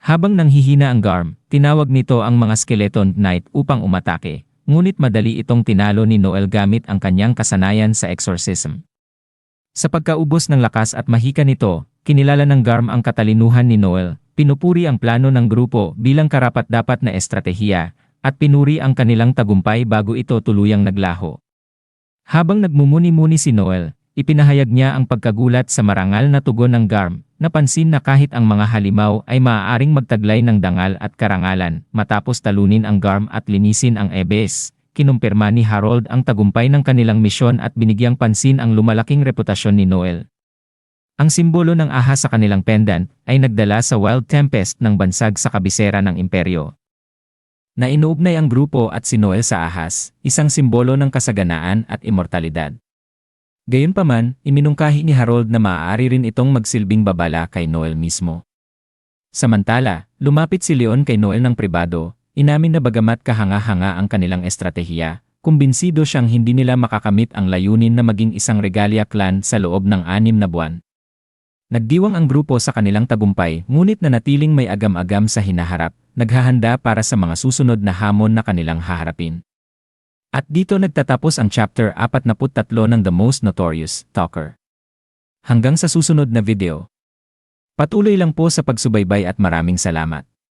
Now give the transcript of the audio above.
Habang nanghihina ang Garm, tinawag nito ang mga Skeleton Knight upang umatake, ngunit madali itong tinalo ni Noel gamit ang kanyang kasanayan sa exorcism. Sa pagkaubos ng lakas at mahika nito, kinilala ng Garm ang katalinuhan ni Noel, pinupuri ang plano ng grupo bilang karapat-dapat na estratehiya, at pinuri ang kanilang tagumpay bago ito tuluyang naglaho. Habang nagmumuni-muni si Noel, ipinahayag niya ang pagkagulat sa marangal na tugon ng Garm, napansin na kahit ang mga halimaw ay maaaring magtaglay ng dangal at karangalan. Matapos talunin ang Garm at linisin ang Abyss, kinumpirma ni Harold ang tagumpay ng kanilang misyon at binigyang pansin ang lumalaking reputasyon ni Noel. Ang simbolo ng ahas sa kanilang pendant ay nagdala sa Wild Tempest ng bansag sa kabisera ng imperyo. Nainuugnay ang grupo at si Noel sa ahas, isang simbolo ng kasaganaan at immortalidad. Gayunpaman, iminungkahi ni Harold na maaari rin itong magsilbing babala kay Noel mismo. Samantala, lumapit si Leon kay Noel ng pribado, inamin na bagamat kahanga-hanga ang kanilang estratehiya, kumbinsido siyang hindi nila makakamit ang layunin na maging isang Regalia clan sa loob ng 6 na buwan. Nagdiwang ang grupo sa kanilang tagumpay, ngunit nanatiling may agam-agam sa hinaharap, naghahanda para sa mga susunod na hamon na kanilang haharapin. At dito nagtatapos ang chapter 43 ng The Most Notorious Talker. Hanggang sa susunod na video. Patuloy lang po sa pagsubaybay at maraming salamat.